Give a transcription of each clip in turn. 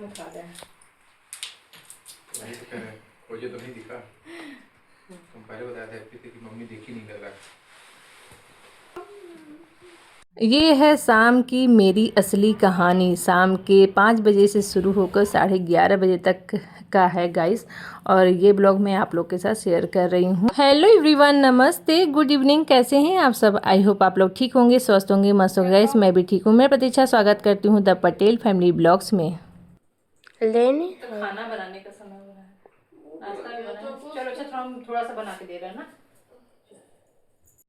में खा रहे हैं। वही तो कह रहे हैं, खोजे तो नहीं दिखा। तुम पहले बताया था हैप्पी थे कि मम्मी देखी नहीं लग रहा। ये है शाम की मेरी असली कहानी। शाम के 5 बजे से शुरू होकर 11:30 बजे तक का है गाइस, और ये ब्लॉग मैं आप लोग के साथ शेयर कर रही हूँ। हेलो एवरीवन, नमस्ते, गुड इवनिंग, कैसे हैं आप सब? आई होप आप लोग ठीक होंगे, स्वस्थ होंगे, मस्त होंगे गाइस। मैं भी ठीक हूँ। मैं प्रतीक्षा स्वागत करती हूँ द पटेल फैमिली ब्लॉग्स में। लेने तो खाना बनाने का समय हो रहा है, नाश्ता भी बना है। चलो अच्छा, थोड़ा सा बना के दे रहा है ना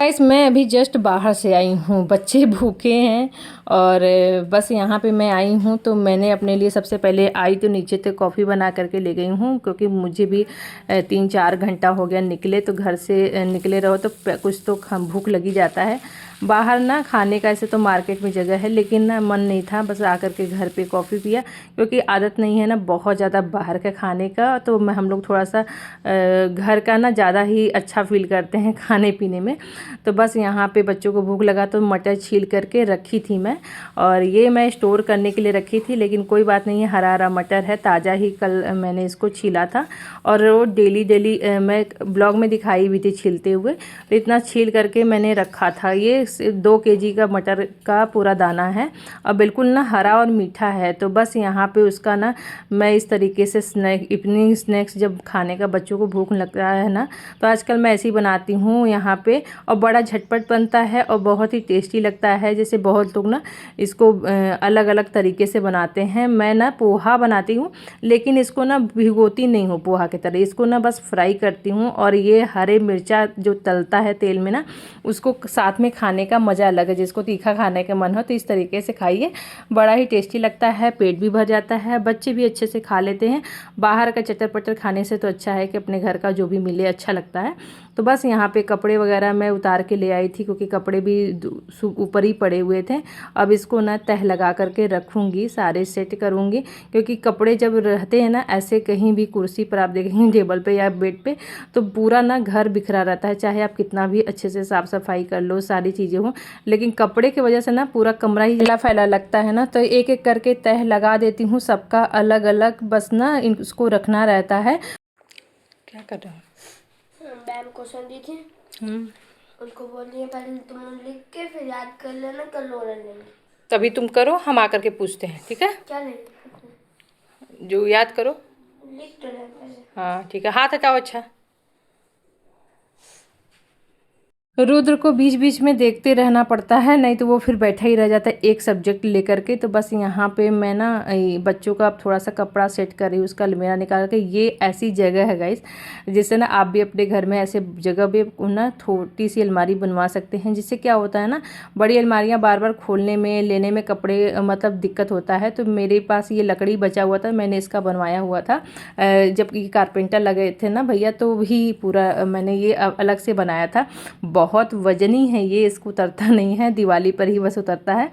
गाइस। मैं अभी जस्ट बाहर से आई हूँ, बच्चे भूखे हैं और बस यहाँ पे मैं आई हूँ। तो मैंने अपने लिए सबसे पहले आई तो नीचे तो कॉफ़ी बना करके ले गई हूँ, क्योंकि मुझे भी 3-4 घंटा हो गया निकले। तो घर से निकले रहो तो कुछ तो भूख लगी जाता है। बाहर ना खाने का ऐसे तो मार्केट में जगह है, लेकिन ना मन नहीं था, बस आकर के घर पे कॉफ़ी पिया, क्योंकि आदत नहीं है ना बहुत ज़्यादा बाहर का खाने का। तो हम लोग थोड़ा सा घर का ना ज़्यादा ही अच्छा फील करते हैं खाने पीने में। तो बस यहाँ पे बच्चों को भूख लगा तो मटर छील करके रखी थी मैं, और ये मैं स्टोर करने के लिए रखी थी, लेकिन कोई बात नहीं है, हरा हरा मटर है, ताज़ा ही कल मैंने इसको छीला था। और वो डेली डेली मैं ब्लॉग में दिखाई भी थी छीलते हुए। तो इतना छील करके मैंने रखा था। ये 2 केजी का मटर का पूरा दाना है, और बिल्कुल ना हरा और मीठा है। तो बस यहाँ पे उसका ना मैं इस तरीके से इवनिंग स्नैक्स जब खाने का बच्चों को भूख लगता है ना, तो आजकल मैं ऐसे ही बनाती हूँ यहाँ पे। और बड़ा झटपट बनता है और बहुत ही टेस्टी लगता है। जैसे बहुत लोग ना इसको अलग अलग तरीके से बनाते हैं। मैं ना पोहा बनाती हूँ, लेकिन इसको ना भिगोती नहीं हूँ पोहा की तरह, इसको ना बस फ्राई करती हूँ। और ये हरे मिर्चा जो तलता है तेल में ना, उसको साथ में खाने का मज़ा अलग है। जिसको तीखा खाने का मन हो तो इस तरीके से खाइए, बड़ा ही टेस्टी लगता है, पेट भी भर जाता है, बच्चे भी अच्छे से खा लेते हैं। बाहर का चटर पटर खाने से तो अच्छा है कि अपने घर का जो भी मिले अच्छा लगता है। तो बस यहाँ पे कपड़े वगैरह मैं उतार के ले आई थी, क्योंकि कपड़े भी ऊपर ही पड़े हुए थे। अब इसको ना तह लगा करके रखूँगी, सारे सेट करूँगी, क्योंकि कपड़े जब रहते हैं ना ऐसे कहीं भी कुर्सी पर आप देखेंगे, टेबल पे या बेड पे, तो पूरा ना घर बिखरा रहता है। चाहे आप कितना भी अच्छे से साफ़ सफाई कर लो, सारी चीज़ें हों, लेकिन कपड़े की वजह से ना पूरा कमरा ही फैला फैला लगता है ना। तो एक एक करके तह लगा देती हूँ, सबका अलग अलग, बस ना इसको रखना रहता है। क्या कर रहा हूँ? मैम क्वेश्चन दी थी, उनको बोल दिए पहले तुम लिख के फिर याद कर लेना, कल और लेंगे। तभी तुम करो, हम आकर के पूछते हैं, ठीक है? क्या नहीं जो याद करो। लिख तो ले पहले। हाँ ठीक है, हाथ हटाओ। अच्छा, रुद्र को बीच बीच में देखते रहना पड़ता है, नहीं तो वो फिर बैठा ही रह जाता है एक सब्जेक्ट लेकर के। तो बस यहाँ पे मैं ना बच्चों का अब थोड़ा सा कपड़ा सेट कर रही हूँ, उसका अलमीरा निकाल के। ये ऐसी जगह है गाइस, जिससे ना आप भी अपने घर में ऐसे जगह पे ना छोटी सी अलमारी बनवा सकते हैं। जिससे क्या होता है ना, बड़ी अलमारियाँ बार बार खोलने में लेने में कपड़े मतलब दिक्कत होता है। तो मेरे पास ये लकड़ी बचा हुआ था, मैंने इसका बनवाया हुआ था। जबकि कारपेंटर लगे थे ना भैया, तो भी पूरा मैंने ये अलग से बनाया था। बहुत वजनी है ये, इसको उतरता नहीं है, दिवाली पर ही बस उतरता है।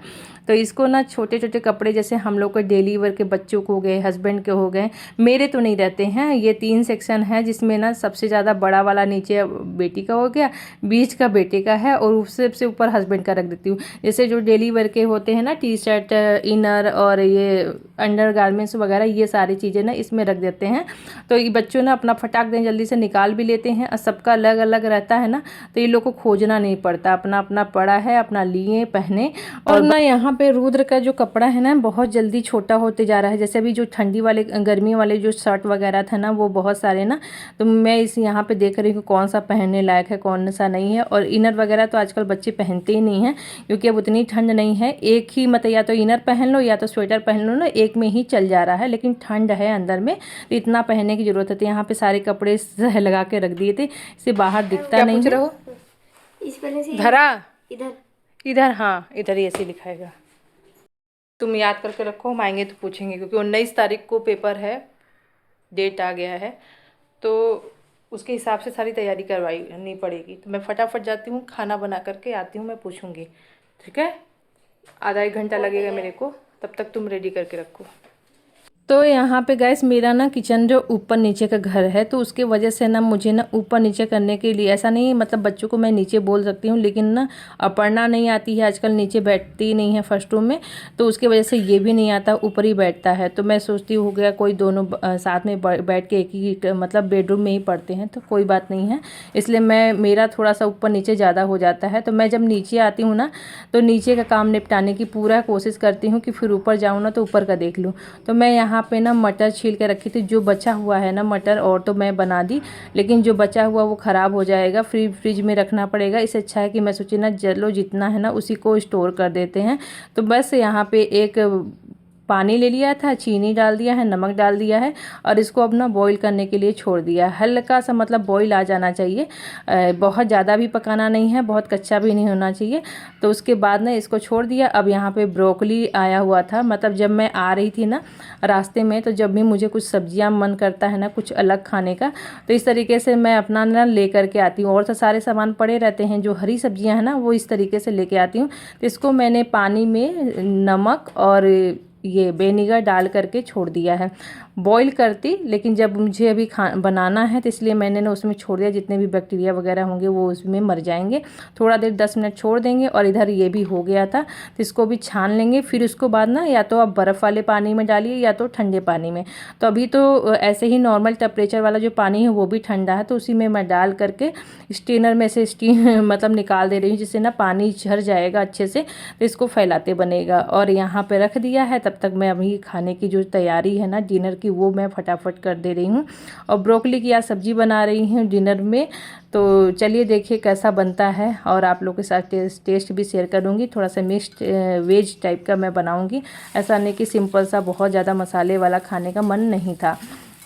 तो इसको ना छोटे छोटे कपड़े, जैसे हम लोग के डेली वेयर के बच्चों को हो गए, हस्बैंड के हो गए, मेरे तो नहीं रहते हैं। ये 3 सेक्शन है, जिसमें ना सबसे ज़्यादा बड़ा वाला नीचे बेटी का हो गया, बीच का बेटे का है, और उससे से ऊपर हस्बैंड का रख देती हूँ। जैसे जो डेली वेयर के होते हैं ना, टी शर्ट, इनर और ये अंडर गारमेंट्स वगैरह, ये सारी चीज़ें ना इसमें रख देते हैं। तो ये बच्चों ना अपना फटाक दें जल्दी से निकाल भी लेते हैं, और सबका अलग अलग रहता है ना, तो ये लोग को खोजना नहीं पड़ता, अपना अपना पड़ा है, अपना लिए पहने। और ना यहाँ पे रुद्र का जो कपड़ा है ना बहुत जल्दी छोटा होते जा रहा है। जैसे अभी जो ठंडी वाले गर्मी वाले जो शर्ट वगैरह था ना, वो बहुत सारे ना, तो मैं इस यहाँ पे देख रही हूँ कौन सा पहनने लायक है कौन सा नहीं है। और इनर वगैरह तो आजकल बच्चे पहनते ही नहीं हैं, क्योंकि अब उतनी ठंड नहीं है। एक ही मतलब या तो इनर पहन लो या तो स्वेटर पहन लो ना, एक में ही चल जा रहा है, लेकिन ठंड है अंदर में, तो इतना पहनने की जरूरत है। तो यहाँ पे सारे कपड़े लगा के रख दिए थे, इससे बाहर दिखता नहीं है। इस पहले से धरा इधर इधर, हाँ इधर ही ऐसे लिखाएगा। तुम याद करके रखो, हम आएंगे तो पूछेंगे, क्योंकि 19 तारीख को पेपर है, डेट आ गया है, तो उसके हिसाब से सारी तैयारी करवानी पड़ेगी। तो मैं फटाफट जाती हूँ, खाना बना करके आती हूँ, मैं पूछूंगी, ठीक है? आधा 1 घंटा लगेगा मेरे को, तब तक तुम रेडी करके रखो। तो यहाँ पे गैस मेरा ना किचन जो ऊपर नीचे का घर है, तो उसके वजह से ना मुझे ना ऊपर नीचे करने के लिए ऐसा नहीं, मतलब बच्चों को मैं नीचे बोल सकती हूँ, लेकिन ना अपर्णा नहीं आती है आजकल, नीचे बैठती ही नहीं है फर्स्ट रूम में, तो उसके वजह से ये भी नहीं आता, ऊपर ही बैठता है। तो मैं सोचती हो गया कोई दोनों साथ में बैठ के एक ही मतलब बेडरूम में ही पढ़ते हैं, तो कोई बात नहीं है, इसलिए मेरा थोड़ा सा ऊपर नीचे ज़्यादा हो जाता है। तो मैं जब नीचे आती हूँ ना, तो नीचे का काम निपटाने की पूरा कोशिश करती हूँ कि फिर ऊपर जाऊँ ना तो ऊपर का देख लूँ। तो मैं यहाँ पे ना मटर छील के रखी थी, जो बचा हुआ है ना मटर, और तो मैं बना दी, लेकिन जो बचा हुआ वो ख़राब हो जाएगा, फ्रिज में रखना पड़ेगा। इससे अच्छा है कि मैं सोची ना चलो जितना है ना उसी को स्टोर कर देते हैं। तो बस यहाँ पे एक पानी ले लिया था, चीनी डाल दिया है, नमक डाल दिया है, और इसको अब ना बॉईल करने के लिए छोड़ दिया है। हल्का सा मतलब बॉईल आ जाना चाहिए, बहुत ज़्यादा भी पकाना नहीं है, बहुत कच्चा भी नहीं होना चाहिए। तो उसके बाद ना इसको छोड़ दिया। अब यहाँ पे ब्रोकली आया हुआ था, मतलब जब मैं आ रही थी ना रास्ते में, तो जब भी मुझे कुछ सब्जियां मन करता है ना कुछ अलग खाने का, तो इस तरीके से मैं अपना ना ले करके आती हूँ। और तो सारे सामान पड़े रहते हैं, जो हरी सब्जियाँ हैं ना वो इस तरीके से लेके आती हूँ। तो इसको मैंने पानी में नमक और ये विनेगर डाल करके छोड़ दिया है, बॉईल करती, लेकिन जब मुझे अभी बनाना है तो इसलिए मैंने ना उसमें छोड़ दिया, जितने भी बैक्टीरिया वगैरह होंगे वो उसमें मर जाएंगे। थोड़ा देर 10 मिनट छोड़ देंगे। और इधर ये भी हो गया था, तो इसको भी छान लेंगे। फिर उसको बाद ना या तो आप बर्फ़ वाले पानी में डालिए या तो ठंडे पानी में। तो अभी तो ऐसे ही नॉर्मल टेम्परेचर वाला जो पानी है वो भी ठंडा है, तो उसी में मैं डाल करके स्टेनर में से स्टीम मतलब निकाल दे रही हूँ, जिससे ना पानी झर जाएगा अच्छे से, तो इसको फैलाते बनेगा। और यहाँ पे रख दिया है। तब तक मैं अभी खाने की जो तैयारी है ना डिनर की, वो मैं फटाफट कर दे रही हूँ। और ब्रोकली की आज सब्जी बना रही हूँ डिनर में। तो चलिए देखिए कैसा बनता है, और आप लोगों के साथ टेस्ट भी शेयर करूँगी। थोड़ा सा मिक्स्ड वेज टाइप का मैं बनाऊँगी, ऐसा नहीं कि सिंपल सा बहुत ज़्यादा मसाले वाला खाने का मन नहीं था।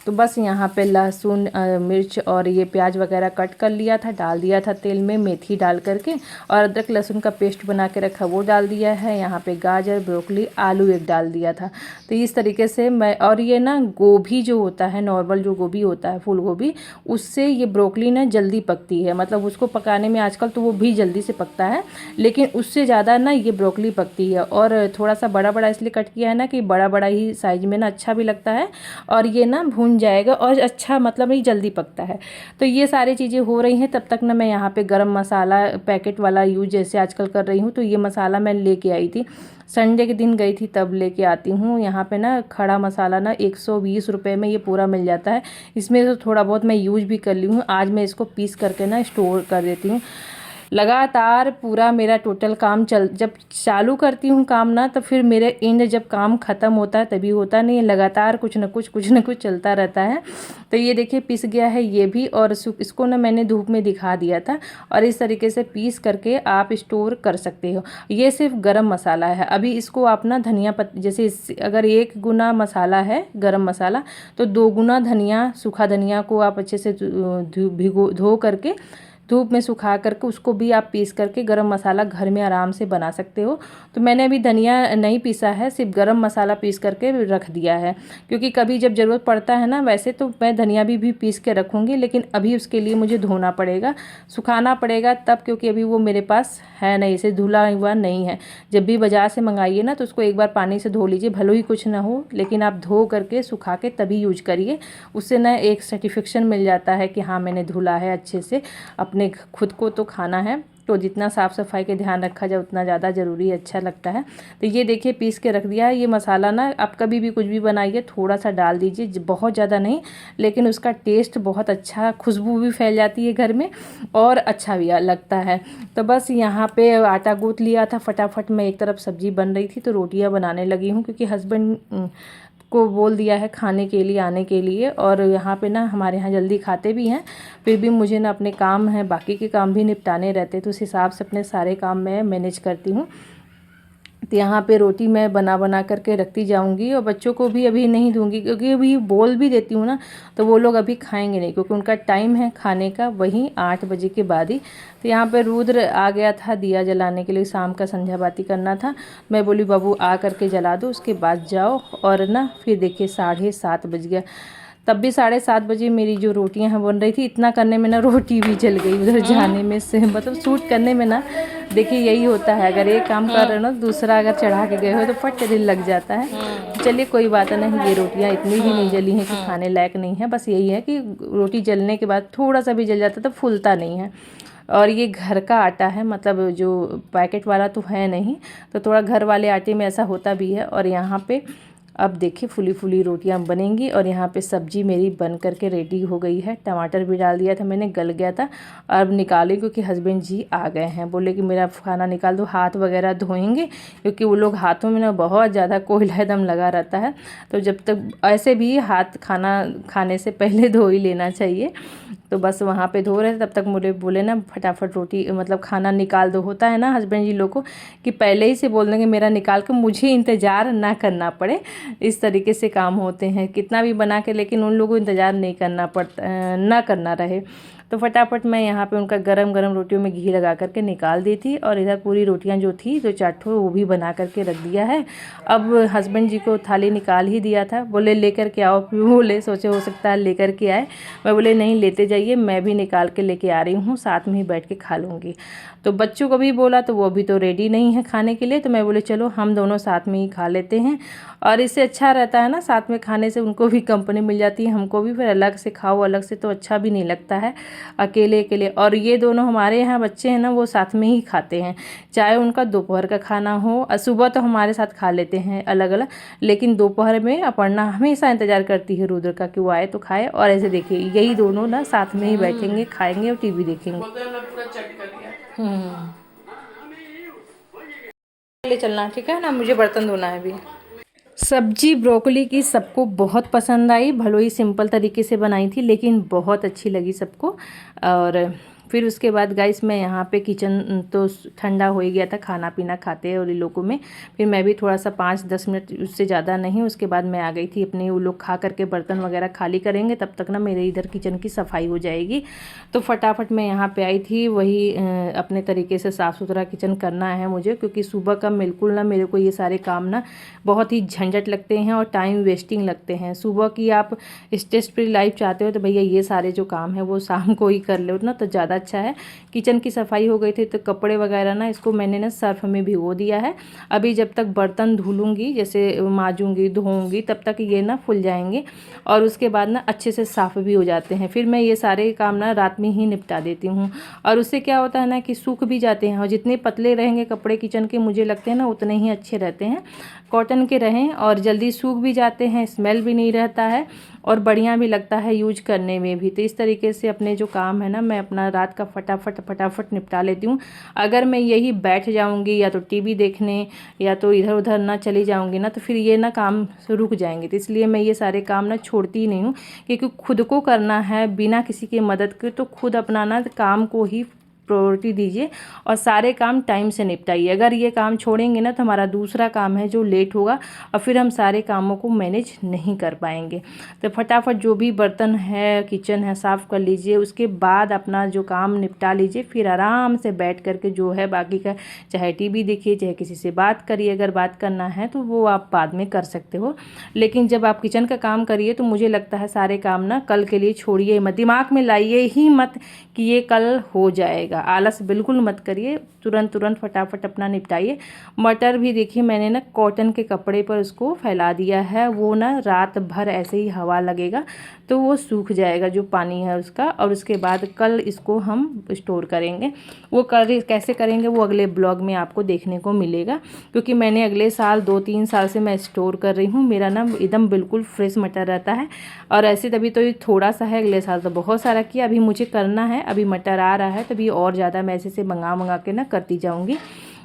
तो बस यहाँ पे लहसुन मिर्च और ये प्याज वगैरह कट कर लिया था, डाल दिया था तेल में, मेथी डाल करके, और अदरक लहसुन का पेस्ट बना के रखा वो डाल दिया है। यहाँ पे गाजर, ब्रोकली, आलू एक डाल दिया था। तो इस तरीके से मैं, और ये ना गोभी जो होता है, नॉर्मल जो गोभी होता है फूल गोभी, उससे ये ब्रोकली ना जल्दी पकती है, मतलब उसको पकाने में आजकल तो वो भी जल्दी से पकता है, लेकिन उससे ज़्यादा ना ये ब्रोकली पकती है। और थोड़ा सा बड़ा बड़ा इसलिए कट किया है ना कि बड़ा बड़ा ही साइज में ना अच्छा भी लगता है, और ये ना भून जाएगा और अच्छा मतलब ये जल्दी पकता है। तो ये सारी चीज़ें हो रही हैं, तब तक ना मैं यहाँ पे गरम मसाला पैकेट वाला यूज जैसे आजकल कर रही हूँ। तो ये मसाला मैं लेके आई थी, संडे के दिन गई थी तब लेके आती हूँ। यहाँ पे ना खड़ा मसाला ना 120 रुपये में ये पूरा मिल जाता है। इसमें तो थोड़ा बहुत मैं यूज भी कर ली हूँ। आज मैं इसको पीस करके ना स्टोर कर देती हूँ। लगातार पूरा मेरा टोटल काम जब चालू करती हूँ काम ना, तो फिर मेरे एंड जब काम ख़त्म होता है तभी होता नहीं है, लगातार कुछ ना कुछ चलता रहता है। तो ये देखिए पिस गया है ये भी, और इसको ना मैंने धूप में दिखा दिया था, और इस तरीके से पीस करके आप स्टोर कर सकते हो। ये सिर्फ गरम मसाला है। अभी इसको आप ना धनिया जैसे अगर 1 गुना मसाला है गरम मसाला, तो 2 गुना धनिया, सूखा धनिया को आप अच्छे से धो करके धूप में सुखा करके उसको भी आप पीस करके गरम मसाला घर में आराम से बना सकते हो। तो मैंने अभी धनिया नहीं पीसा है, सिर्फ गरम मसाला पीस करके रख दिया है, क्योंकि कभी जब ज़रूरत पड़ता है ना, वैसे तो मैं धनिया भी पीस के रखूँगी, लेकिन अभी उसके लिए मुझे धोना पड़ेगा, सुखाना पड़ेगा तब, क्योंकि अभी वो मेरे पास है नहीं, इसे धुला हुआ नहीं है। जब भी बाज़ार से मंगाइए ना तो उसको एक बार पानी से धो लीजिए, भले ही कुछ ना हो, लेकिन आप धो करके सुखा के तभी यूज करिए। उससे ना एक सर्टिफिकेशन मिल जाता है कि हाँ मैंने धुला है अच्छे से। अपने खुद को तो खाना है, तो जितना साफ़ सफाई के ध्यान रखा जाए उतना ज़्यादा ज़रूरी, अच्छा लगता है। तो ये देखिए पीस के रख दिया है। ये मसाला ना आप कभी भी कुछ भी बनाइए थोड़ा सा डाल दीजिए, बहुत ज़्यादा नहीं, लेकिन उसका टेस्ट बहुत अच्छा, खुशबू भी फैल जाती है घर में और अच्छा भी लगता है। तो बस यहाँ पे आटा गूँथ लिया था फटाफट। मैं एक तरफ सब्जी बन रही थी तो रोटियाँ बनाने लगी हूँ, क्योंकि हस्बैंड को बोल दिया है खाने के लिए आने के लिए, और यहाँ पे ना हमारे यहाँ जल्दी खाते भी हैं। फिर भी मुझे ना अपने काम हैं, बाकी के काम भी निपटाने रहते, तो उस हिसाब से अपने सारे काम मैं मैनेज करती हूँ। तो यहाँ पे रोटी मैं बना करके रखती जाऊँगी, और बच्चों को भी अभी नहीं दूँगी, क्योंकि अभी बोल भी देती हूँ ना तो वो लोग अभी खाएंगे नहीं, क्योंकि उनका टाइम है खाने का वही 8 बजे के बाद ही। तो यहाँ पे रुद्र आ गया था दिया जलाने के लिए, शाम का संध्या बाती करना था। मैं बोली बाबू आ करके जला दो, उसके बाद जाओ, और ना फिर देखिए 7:30 बज गया। तब भी 7:30 बजे मेरी जो रोटियां हैं बन रही थी। इतना करने में ना रोटी भी जल गई उधर जाने में से, मतलब शूट करने में ना देखिए यही होता है, अगर एक काम कर रहे हो ना दूसरा अगर चढ़ा के गए हो तो फट से लग जाता है। चलिए कोई बात नहीं, ये रोटियां इतनी भी नहीं जली हैं कि खाने लायक नहीं है। बस यही है कि रोटी जलने के बाद थोड़ा सा भी जल जाता तो फूलता नहीं है। और ये घर का आटा है, मतलब जो पैकेट वाला तो है नहीं, तो थोड़ा घर वाले आटे में ऐसा होता भी है। और यहाँ पे अब देखिए फुली फुली रोटियां बनेंगी। और यहाँ पे सब्जी मेरी बन करके रेडी हो गई है। टमाटर भी डाल दिया था मैंने, गल गया था। अब निकाली क्योंकि हस्बैंड जी आ गए हैं, बोले कि मेरा खाना निकाल दो, हाथ वगैरह धोएंगे, क्योंकि वो लोग हाथों में ना बहुत ज़्यादा कोयला एकदम लगा रहता है। तो जब तक ऐसे भी हाथ खाना खाने से पहले धो ही लेना चाहिए। तो बस वहाँ पे धो रहे थे, तब तक मुझे बोले ना फटाफट रोटी मतलब खाना निकाल दो। होता है ना हस्बैंड जी लोग को कि पहले ही से बोल देंगे मेरा निकाल के, मुझे इंतज़ार ना करना पड़े। इस तरीके से काम होते हैं, कितना भी बना के, लेकिन उन लोगों को इंतज़ार नहीं करना पड़ता, ना करना रहे। तो फटाफट मैं यहाँ पे उनका गरम गरम रोटियों में घी लगा करके निकाल दी थी। और इधर पूरी रोटियां जो थी 2-4 ठो वो भी बना करके रख दिया है। अब हस्बैंड जी को थाली निकाल ही दिया था, बोले लेकर के आओ। बोले सोचे हो सकता है लेकर के आए, मैं बोले नहीं लेते जाइए, मैं भी निकाल के लेके आ रही हूँ, साथ में ही बैठ के खा लूँगी। तो बच्चों को भी बोला तो वो अभी तो रेडी नहीं है खाने के लिए, तो मैं बोले चलो हम दोनों साथ में ही खा लेते हैं। और इससे अच्छा रहता है ना, साथ में खाने से उनको भी कंपनी मिल जाती है, हमको भी। फिर अलग से खाओ अलग से तो अच्छा भी नहीं लगता है अकेले अकेले। और ये दोनों हमारे यहाँ बच्चे हैं ना, वो साथ में ही खाते हैं, चाहे उनका दोपहर का खाना हो। सुबह तो हमारे साथ खा लेते हैं अलग अलग, लेकिन दोपहर में अपर्णा हमेशा इंतज़ार करती है रुद्र का कि वो आए तो खाए। और ऐसे देखिए यही दोनों ना साथ में ही बैठेंगे, खाएंगे और टीवी देखेंगे। ले चलना ठीक है ना, मुझे बर्तन धोना है अभी। सब्जी ब्रोकली की सबको बहुत पसंद आई, भलो ही सिंपल तरीके से बनाई थी लेकिन बहुत अच्छी लगी सबको। और फिर उसके बाद गाइस मैं यहाँ पे किचन तो ठंडा हो ही गया था, खाना पीना खाते हैं और इन लोगों में। फिर मैं भी थोड़ा सा 5-10 मिनट, उससे ज़्यादा नहीं, उसके बाद मैं आ गई थी अपने। वो लोग खा करके बर्तन वगैरह खाली करेंगे, तब तक ना मेरे इधर किचन की सफाई हो जाएगी। तो फटाफट मैं यहाँ पे आई थी, वही अपने तरीके से साफ़ सुथरा किचन करना है मुझे, क्योंकि सुबह का बिल्कुल ना मेरे को ये सारे काम ना बहुत ही झंझट लगते हैं और टाइम वेस्टिंग लगते हैं। सुबह की आप स्ट्रेस फ्री लाइफ चाहते हो तो भैया ये सारे जो काम है वो शाम को ही कर लो ना, तो ज़्यादा अच्छा है। किचन की सफाई हो गई थी, तो कपड़े वगैरह ना इसको मैंने ना सर्फ में भिगो दिया है। अभी जब तक बर्तन धुलूँगी, जैसे माजूँगी धोऊँगी, तब तक ये ना फुल जाएंगे और उसके बाद ना अच्छे से साफ़ भी हो जाते हैं। फिर मैं ये सारे काम ना रात में ही निपटा देती हूँ। और उससे क्या होता है ना कि सूख भी जाते हैं, और जितने पतले रहेंगे कपड़े किचन के मुझे लगते हैं ना उतने ही अच्छे रहते हैं। कॉटन के रहें और जल्दी सूख भी जाते हैं, स्मेल भी नहीं रहता है और बढ़िया भी लगता है यूज करने में भी। तो इस तरीके से अपने जो काम है ना मैं अपना रात का फटाफट निपटा लेती हूँ। अगर मैं यही बैठ जाऊँगी या तो टीवी देखने या तो इधर उधर ना चली जाऊँगी ना, तो फिर ये ना काम रुक जाएंगे। तो इसलिए मैं ये सारे काम ना छोड़ती ही नहीं हूँ, क्योंकि खुद को करना है बिना किसी की मदद के। तो खुद अपना ना काम को ही प्रायोरिटी दीजिए और सारे काम टाइम से निपटाइए। अगर ये काम छोड़ेंगे ना तो हमारा दूसरा काम है जो लेट होगा और फिर हम सारे कामों को मैनेज नहीं कर पाएंगे। तो फटाफट जो भी बर्तन है किचन है साफ़ कर लीजिए, उसके बाद अपना जो काम निपटा लीजिए। फिर आराम से बैठ करके जो है बाकी का, चाहे टीवी देखिए चाहे किसी से बात करिए, अगर बात करना है तो वो आप बाद में कर सकते हो। लेकिन जब आप किचन का काम करिए तो मुझे लगता है सारे काम ना कल के लिए छोड़िए मत, दिमाग में लाइए ही मत कि ये कल हो जाएगा। आलस बिल्कुल मत करिए, तुरंत फटाफट अपना निपटाइए। मटर भी देखिए मैंने ना कॉटन के कपड़े पर उसको फैला दिया है, वो ना रात भर ऐसे ही हवा लगेगा तो वो सूख जाएगा जो पानी है उसका। और उसके बाद कल इसको हम स्टोर करेंगे। वो कैसे करेंगे वो अगले ब्लॉग में आपको देखने को मिलेगा, क्योंकि मैंने अगले साल 2-3 साल से मैं स्टोर कर रही हूँ। मेरा ना एकदम बिल्कुल फ्रेश मटर रहता है। और ऐसे तभी तो ये थोड़ा सा है, अगले साल तो बहुत सारा किया। अभी मुझे करना है, अभी मटर आ रहा है तभी और ज़्यादा मैं ऐसे से मंगा के ना करती जाऊँगी।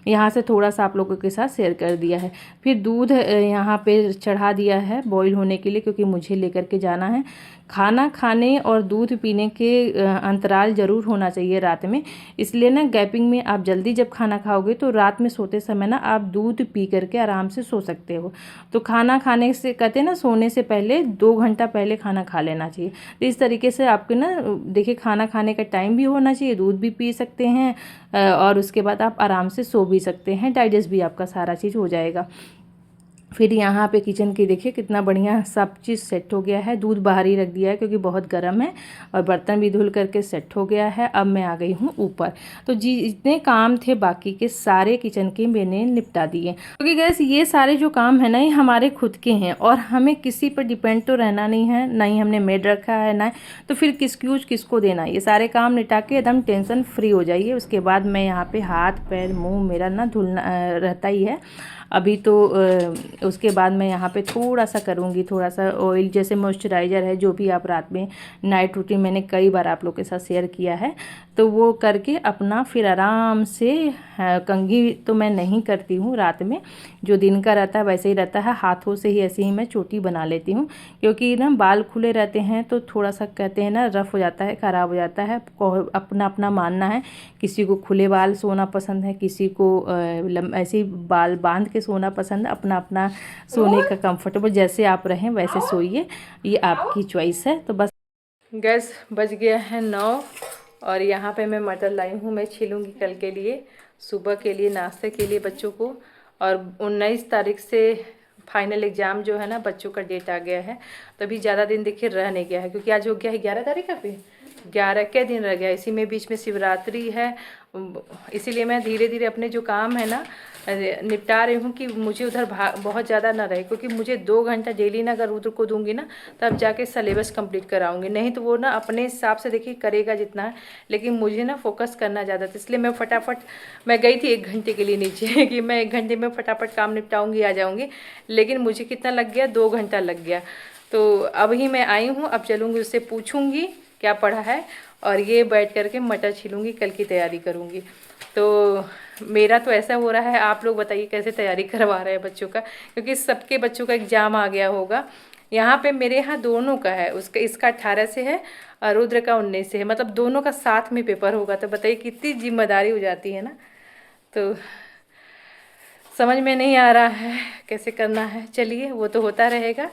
यहाँ से थोड़ा सा आप लोगों के साथ शेयर कर दिया है। फिर दूध यहाँ पे चढ़ा दिया है बॉईल होने के लिए, क्योंकि मुझे लेकर के जाना है। खाना खाने और दूध पीने के अंतराल ज़रूर होना चाहिए रात में। इसलिए ना गैपिंग में आप जल्दी जब खाना खाओगे तो रात में सोते समय ना आप दूध पी करके आराम से सो सकते हो। तो खाना खाने से कहते हैं ना सोने से पहले 2 घंटा पहले खाना खा लेना चाहिए। तो इस तरीके से आपके ना देखिए खाना खाने का टाइम भी होना चाहिए, दूध भी पी सकते हैं और उसके बाद आप आराम से सो भी सकते हैं, डाइजेस्ट भी आपका सारा चीज़ हो जाएगा। फिर यहाँ पे किचन की देखिए कितना बढ़िया सब चीज़ सेट हो गया है। दूध बाहर ही रख दिया है क्योंकि बहुत गर्म है, और बर्तन भी धुल करके सेट हो गया है। अब मैं आ गई हूँ ऊपर। तो जितने काम थे बाकी के सारे किचन के मैंने निपटा दिए, क्योंकि गैस ये सारे जो काम है ना ये हमारे खुद के हैं, और हमें किसी पर डिपेंड तो रहना नहीं है, ना ही हमने मेड रखा है ना, तो फिर किसको देना। ये सारे काम निपटा के एकदम टेंशन फ्री हो जाइए। उसके बाद मैं यहाँ पे हाथ पैर मुँह मेरा ना धुलना रहता ही है अभी तो। उसके बाद मैं यहाँ पे थोड़ा सा करूँगी, थोड़ा सा ऑयल जैसे मॉइस्चराइज़र है, जो भी आप रात में नाइट रूटीन मैंने कई बार आप लोग के साथ शेयर किया है, तो वो करके अपना फिर आराम से कंघी तो मैं नहीं करती हूँ रात में, जो दिन का रहता है वैसे ही रहता है, हाथों से ही ऐसे ही मैं चोटी बना लेती हूँ। क्योंकि ना बाल खुले रहते हैं तो थोड़ा सा कहते हैं ना रफ़ हो जाता है, ख़राब हो जाता है। अपना अपना मानना है, किसी को खुले बाल सोना पसंद है, किसी को ऐसे ही बाल बांध के सोना पसंद है। अपना अपना सोने का कंफर्टेबल जैसे आप रहें वैसे सोइए, ये आपकी चॉइस है। तो बस गैस बज गया है 9, और यहाँ पे मैं मटर लाई हूँ, मैं छीलूँगी कल के लिए, सुबह के लिए नाश्ते के लिए बच्चों को। और 19 तारीख से फाइनल एग्ज़ाम जो है ना बच्चों का डेट आ गया है, तभी ज़्यादा दिन देखिए रह नहीं गया है, क्योंकि आज हो गया है 11 तारीख का, पे 11 के दिन रह गया। इसी में बीच में शिवरात्रि है, इसीलिए मैं धीरे धीरे अपने जो काम है ना निपटा रही हूँ कि मुझे उधर बहुत ज़्यादा ना रहे, क्योंकि मुझे 2 घंटा डेली ना अगर रुद्र को दूंगी ना तब जाके सिलेबस कंप्लीट कराऊंगी, नहीं तो वो ना अपने हिसाब से देखिए करेगा जितना है, लेकिन मुझे ना फोकस करना ज़्यादा था। इसलिए मैं फटाफट मैं गई थी 1 घंटे के लिए नीचे कि मैं 1 घंटे में फटाफट काम निपटाऊंगी आ जाऊँगी, लेकिन मुझे कितना लग गया, 2 घंटा लग गया। तो अब ही मैं आई हूँ, अब चलूँगी उससे पूछूँगी क्या पढ़ा है, और ये बैठ करके मटर छीलूँगी, कल की तैयारी करूँगी। तो मेरा तो ऐसा हो रहा है, आप लोग बताइए कैसे तैयारी करवा रहे हैं बच्चों का, क्योंकि सबके बच्चों का एग्ज़ाम आ गया होगा। यहाँ पे मेरे यहाँ दोनों का है, उसका इसका 18 से है और रुद्र का 19 से है, मतलब दोनों का साथ में पेपर होगा। तो बताइए कितनी जिम्मेदारी हो जाती है ना, तो समझ में नहीं आ रहा है कैसे करना है। चलिए वो तो होता रहेगा।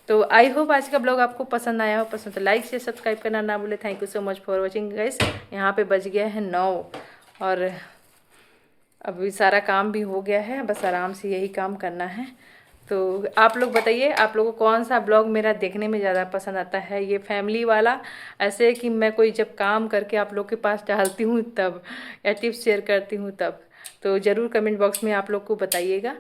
तो आई होप आज का ब्लॉग आपको पसंद आया हो, पसंद तो लाइक शेयर सब्सक्राइब करना ना भूले। Thank you so much for watching guys. यहाँ पे बज गया है 9, और अभी सारा काम भी हो गया है, बस आराम से यही काम करना है। तो आप लोग बताइए, आप लोगों को कौन सा ब्लॉग मेरा देखने में ज़्यादा पसंद आता है, ये फैमिली वाला ऐसे कि मैं कोई जब काम करके आप लोग के पास डालती हूँ तब, या टिप्स शेयर करती हूँ तब, तो ज़रूर कमेंट बॉक्स में आप लोग को बताइएगा।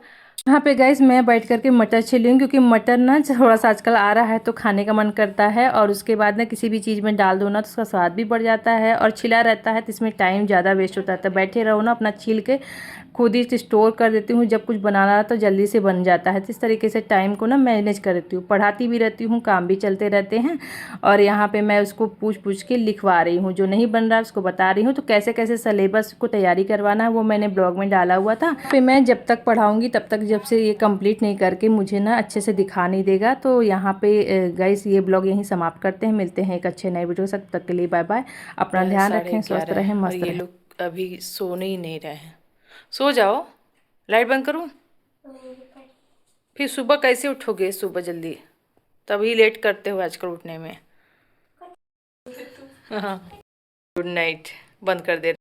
यहाँ पे गाइस मैं बैठ करके मटर छीली हूँ, क्योंकि मटर ना थोड़ा सा आजकल आ रहा है तो खाने का मन करता है, और उसके बाद ना किसी भी चीज़ में डाल दो ना तो उसका स्वाद भी बढ़ जाता है, और छिला रहता है तो इसमें टाइम ज़्यादा वेस्ट होता है। तो बैठे रहो ना, अपना छील के खुद ही स्टोर कर देती हूँ, जब कुछ बनाना है तो जल्दी से बन जाता है। तो इस तरीके से टाइम को ना मैनेज कर देती हूँ, पढ़ाती भी रहती हूँ, काम भी चलते रहते हैं, और यहाँ पे मैं उसको पूछ के लिखवा रही हूँ, जो नहीं बन रहा है उसको बता रही हूँ। तो कैसे कैसे सिलेबस को तैयारी करवाना है वो मैंने ब्लॉग में डाला हुआ था। फिर मैं जब तक पढ़ाऊँगी तब तक, जब से ये कंप्लीट नहीं करके मुझे ना अच्छे से दिखा नहीं देगा। तो यहाँ पे गाइस ये ब्लॉग यहीं समाप्त करते हैं, मिलते हैं एक अच्छे नए वीडियो के साथ, तब तक के लिए बाय बाय। अपना ध्यान रखें, स्वस्थ रहें, मस्त रहें। ये लोग अभी सोने ही नहीं रहे हैं, सो जाओ। लाइट बंद करूँ? फिर सुबह कैसे उठोगे सुबह जल्दी, तभी लेट करते हो आजकल उठने में। हाँ, गुड नाइट, बंद कर दे।